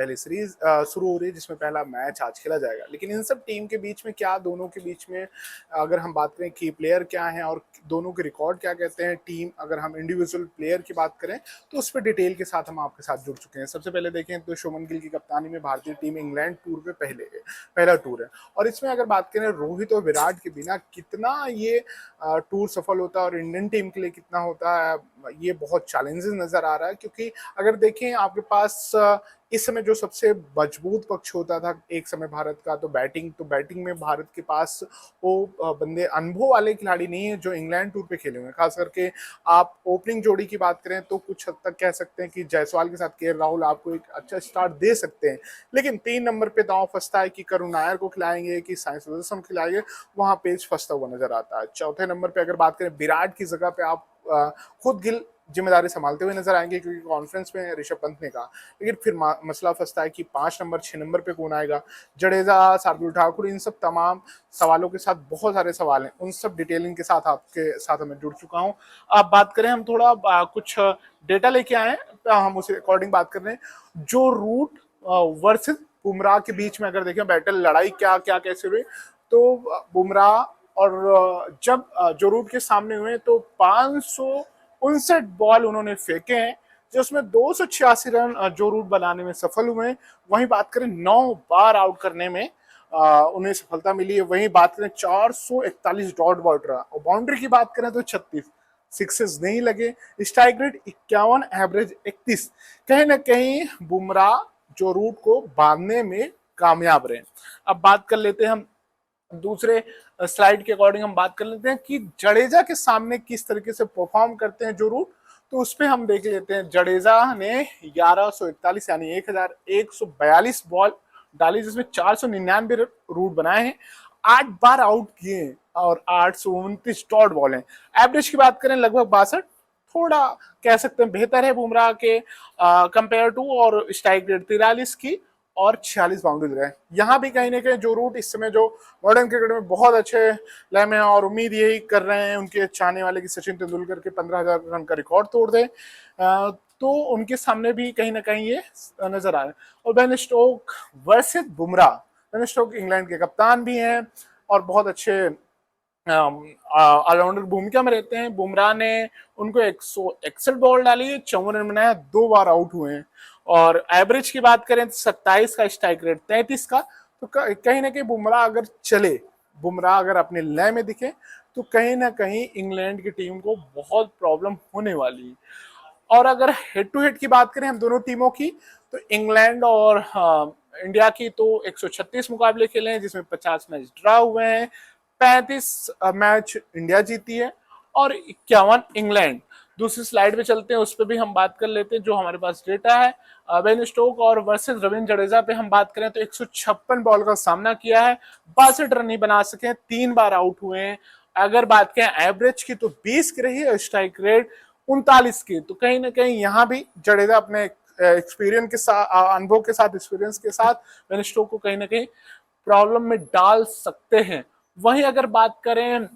पहली सीरीज शुरू हो रही है, जिसमें पहला मैच आज खेला जाएगा। लेकिन इन सब टीम के बीच में क्या, दोनों के बीच में अगर हम बात करें की प्लेयर क्या हैं और दोनों के रिकॉर्ड क्या कहते हैं, टीम अगर हम इंडिविजुअल प्लेयर की बात करें तो उस पर डिटेल के साथ हम आपके साथ जुड़ चुके हैं। सबसे पहले देखें तो शुभमन गिल की कप्तानी में भारतीय टीम इंग्लैंड टूर पे पहला टूर है, और इसमें अगर बात करें रोहित और विराट के बिना कितना ये टूर सफल होता है और इंडियन टीम के लिए कितना होता है, ये बहुत चैलेंजेस नजर आ रहा है। क्योंकि अगर देखें आपके पास इस समय जो सबसे मजबूत पक्ष होता था एक समय भारत का, तो बैटिंग में भारत के पास वो बंदे अनुभव वाले खिलाड़ी नहीं है जो इंग्लैंड टूर पे खेले हुए हैं। खास करके आप ओपनिंग जोड़ी की बात करें तो कुछ हद तक कह सकते हैं कि जायसवाल के साथ के राहुल आपको एक अच्छा स्टार्ट दे सकते हैं, लेकिन 3 नंबर पे दांव फंसता है कि करुण नायर को खिलाएंगे कि साई सुदर्शन खिलाएंगे, वहां पेज फंसता हुआ नजर आता है। चौथे नंबर पे अगर बात करें विराट की जगह पे आप खुद गिल जिम्मेदारी संभालते हुए नजर आएंगे, क्योंकि कॉन्फ्रेंस में ऋषभ पंत ने कहा। लेकिन फिर मसला फंसता है कि 5 नंबर 6 नंबर पे कौन आएगा, जडेजा, शार्दुल ठाकुर, इन सब तमाम सवालों के साथ बहुत सारे सवाल हैं, उन सब डिटेलिंग के साथ आपके साथ मैं जुड़ चुका हूँ। अब बात करें हम थोड़ा कुछ डेटा लेके आए हैं, हम उसी अकॉर्डिंग बात कर रहे हैं। जो रूट वर्सेस बुमराह के बीच में अगर देखें बैटल लड़ाई क्या क्या कैसे हुई, तो बुमराह और जब जो रूट के सामने हुए तो 559 बॉल उन्होंने फेंके हैं, जिसमें 286 रन जो रूट बनाने में सफल हुए हैं। वहीं बात करें 9 बार आउट करने में उन्हें सफलता मिली है। वहीं बात करें 441 डॉट बॉल रहा, और बाउंड्री की बात करें तो 36, सिक्सेस नहीं लगे, स्ट्राइक रेट 51, एवरेज 31। कहीं ना कहीं बुमराह जो रूट को बांधने में कामयाब रहे। अब बात कर लेते हैं हम दूसरे स्लाइड के अकॉर्डिंग, हम बात कर लेते हैं कि जडेजा के सामने किस तरीके से परफॉर्म करते हैं जो रूट, तो उस पर हम देख लेते हैं। जडेजा ने 1141 यानी 1142 बॉल डाली, जिसमें 499 रूट बनाए हैं, 8 बार आउट किए और 829 डॉट बॉल हैं। एवरेज की बात करें लगभग 62, थोड़ा कह सकते हैं बेहतर है बुमराह के कंपेयर टू, और स्ट्राइक रेट 43 की और 46 बाउंड्री गए। यहाँ भी कहीं ना कहीं जो रूट इस समय जो मॉडर्न क्रिकेट में बहुत अच्छे लय में, और उम्मीद यही कर रहे हैं उनके चाहने वाले कि सचिन तेंदुलकर के 15,000 रन का रिकॉर्ड तोड़ दे, तो उनके सामने भी कहीं ना कहीं ये नजर आ रहा है। और Ben Stoke versus Bumrah, Ben Stoke England के कप्तान भी हैं और बहुत अच्छे ऑलराउंडर भूमिका में रहते हैं। बुमराह ने उनको 161 बॉल डाली, 54 रन बनाया, 2 बार आउट हुए हैं। और एवरेज की बात करें तो 27 का, स्ट्राइक रेट 33 का। तो कहीं ना कहीं बुमराह अगर चले, बुमराह अगर अपने लय में दिखे, तो कहीं ना कहीं इंग्लैंड की टीम को बहुत प्रॉब्लम होने वाली है। और अगर हेड टू हेड की बात करें हम दोनों टीमों की, तो इंग्लैंड और इंडिया की तो 136 मुकाबले खेले हैं, जिसमें 50 मैच ड्रा हुए हैं, 35 मैच इंडिया जीती है और 51 इंग्लैंड। दूसरी स्लाइड पे चलते हैं, उस पर भी हम बात कर लेते हैं जो हमारे पास डेटा है। बेन स्टोक और वर्सेस रविंद्र जडेजा पे हम बात करें तो 156 बॉल का सामना किया है, 62 रन नहीं बना सके, 3 बार आउट हुए हैं। अगर बात करें एवरेज की तो 20 की रही है, स्ट्राइक रेट 39 की। तो कहीं ना कहीं यहाँ भी जडेजा अपने एक्सपीरियंस के साथ, अनुभव के साथ, एक्सपीरियंस के साथ बेन स्टोक को कहीं ना कहीं प्रॉब्लम में डाल सकते हैं। वहीं अगर बात करें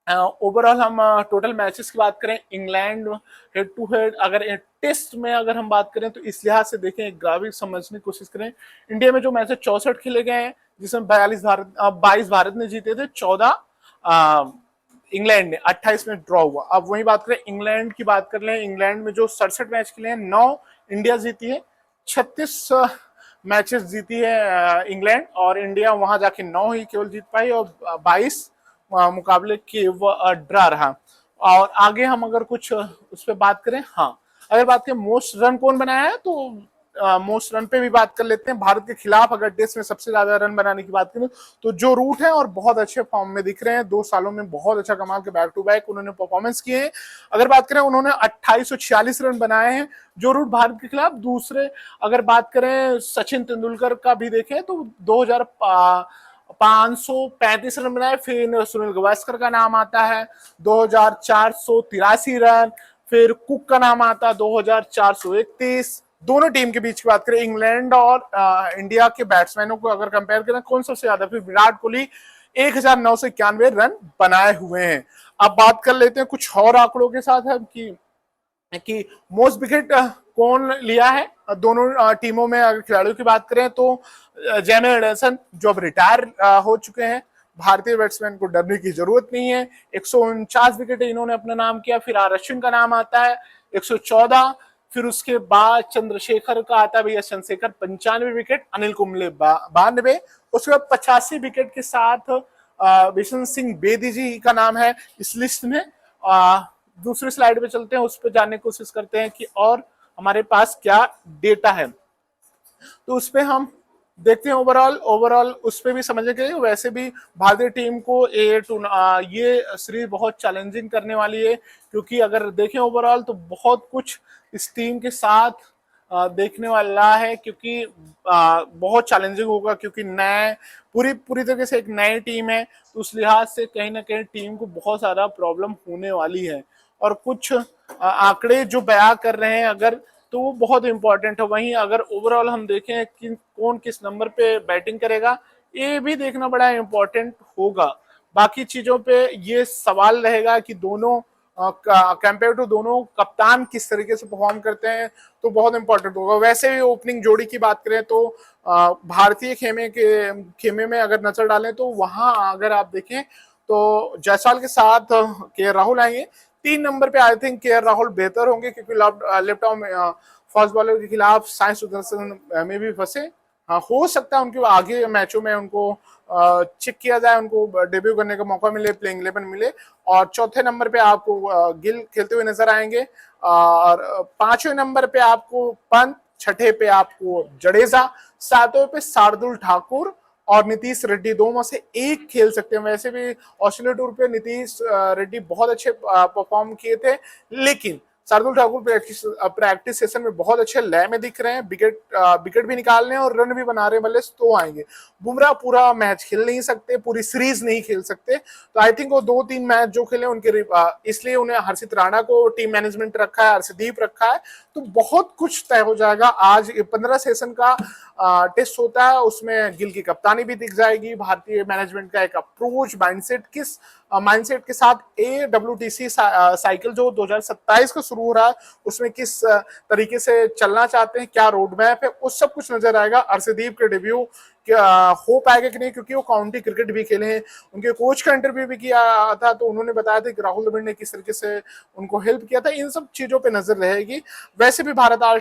ओवरऑल, हम टोटल मैचेस की बात करें, इंग्लैंड हेड टू हेड अगर टेस्ट में अगर हम बात करें तो इस लिहाज से देखें, एक ग्राफिक समझने की कोशिश करें। इंडिया में जो मैच 64 खेले गए हैं, जिसमें 22 भारत ने जीते थे, 14 इंग्लैंड ने, 28 में ड्रॉ हुआ। अब वही बात करें इंग्लैंड की, बात कर लें इंग्लैंड में जो 67 मैच खेले हैं, 9 इंडिया जीती है, 36 मैचेस जीती है इंग्लैंड, और इंडिया वहां जाके 9 ही केवल जीत पाई और 22 मुकाबले के ड्रा रहा। और आगे हम अगर कुछ उस पर बात करें, हाँ अगर बात करें मोस्ट रन कौन बनाया है, तो मोस्ट रन पे भी बात कर लेते हैं। भारत के खिलाफ अगर टेस्ट में सबसे ज्यादा रन बनाने की बात करें तो जो रूट है, और बहुत अच्छे फॉर्म में दिख रहे हैं, 2 सालों में बहुत अच्छा कमाल के बैक टू बैक उन्होंने परफॉर्मेंस किए हैं। अगर बात करें उन्होंने 2846 रन बनाए हैं जो रूट भारत के खिलाफ। दूसरे अगर बात करें सचिन तेंदुलकर का भी देखें तो 2535 रन बनाए, फिर सुनील गावस्कर का नाम आता है 2483 रन, फिर कुक का नाम आता है 2431। दोनों टीम के बीच की बात करें, इंग्लैंड और इंडिया के बैट्समैनों को अगर कंपेयर करें कौन सबसे ज्यादा, फिर विराट कोहली 1991 रन बनाए हुए हैं। अब बात कर लेते हैं कुछ और आंकड़ों के साथ है कि मोस्ट विकेट कौन लिया है दोनों टीमों में? अगर खिलाड़ियों की बात करें तो जेमी एंडरसन जो अब रिटायर हो चुके हैं। भारतीय बैट्समैन को डरने की जरूरत नहीं है, 149 विकेट इन्होंने अपना नाम किया। फिर आर अश्विन का नाम आता है 114, फिर उसके बाद चंद्रशेखर का आता है भैया चंद्रशेखर 95 विकेट, अनिल कुंबले 92, उसके बाद 85 विकेट के साथ बिशन सिंह बेदी जी का नाम है इस लिस्ट में। दूसरी स्लाइड पे चलते हैं, उस पर जानने की कोशिश करते हैं कि और हमारे पास क्या डेटा है। तो उस पर हम देखते हैं ओवरऑल उस पर भी समझेंगे। वैसे भी भारतीय टीम को ये सीरीज बहुत चैलेंजिंग करने वाली है, क्योंकि अगर देखें ओवरऑल तो बहुत कुछ इस टीम के साथ देखने वाला है, क्योंकि बहुत चैलेंजिंग होगा, क्योंकि नए पूरी तरीके से एक नई टीम है। तो उस लिहाज से कहीं ना कहीं टीम को बहुत सारा प्रॉब्लम होने वाली है। और कुछ आंकड़े जो बयां कर रहे हैं अगर, तो वो बहुत इंपॉर्टेंट है। वहीं अगर ओवरऑल हम देखें कि कौन किस नंबर पे बैटिंग करेगा, ये भी देखना बड़ा इंपॉर्टेंट होगा। बाकी चीजों पे ये सवाल रहेगा कि दोनों कंपेयर टू दोनों कप्तान किस तरीके से परफॉर्म करते हैं, तो बहुत इंपॉर्टेंट होगा। वैसे भी ओपनिंग जोड़ी की बात करें तो भारतीय खेमे में अगर नजर डालें तो वहां अगर आप देखें तो जायसवाल के साथ के राहुल आएंगे। 3 नंबर पे आई थिंक के राहुल बेहतर होंगे, क्योंकि लेफ्ट आर्म फास्ट बॉलर के खिलाफ साई सुदर्शन में भी फंसे। हाँ, हो सकता है उनके आगे मैचों में उनको चेक किया जाए, उनको डेब्यू करने का मौका मिले, प्लेइंग 11 मिले। और चौथे नंबर पे आपको गिल खेलते हुए नजर आएंगे, और 5वें नंबर पे आपको पंत, छठे पे आपको जडेजा, 7वें पे शार्दुल ठाकुर और नीतीश रेड्डी, दो में से एक खेल सकते हैं। वैसे भी ऑस्ट्रेलिया टूर पे नीतीश रेड्डी बहुत अच्छे परफॉर्म किए थे, लेकिन शार्दुल ठाकुर प्रैक्टिस सेशन में बहुत अच्छे लय में दिख रहे हैं, विकेट भी निकाल रहे हैं और रन भी बना रहे हैं, बल्ले तो आएंगे। बुमराह पूरा मैच खेल नहीं सकते, पूरी सीरीज नहीं खेल सकते, तो आई थिंक वो 2-3 मैच जो खेले उनके इसलिए उन्हें हर्षित राणा को टीम मैनेजमेंट रखा है, हर्षदीप रखा है। तो बहुत कुछ तय हो जाएगा। आज 15 सेशन का टेस्ट होता है, उसमें गिल की कप्तानी भी दिख जाएगी, भारतीय मैनेजमेंट का एक अप्रोच, माइंडसेट के साथ AWTC साइकिल जो 2027 को शुरू हो रहा है उसमें किस तरीके से चलना चाहते हैं, क्या रोड मैप है, उस सब कुछ नजर आएगा। अर्शदीप के डेब्यू हो पाएगा कि नहीं, क्योंकि वो काउंटी क्रिकेट भी खेले हैं। उनके कोच का इंटरव्यू भी किया था, तो उन्होंने बताया था कि राहुल द्रविड़ ने किस तरीके से उनको हेल्प किया था। इन सब चीजों पे नजर रहेगी। वैसे भी भारत आज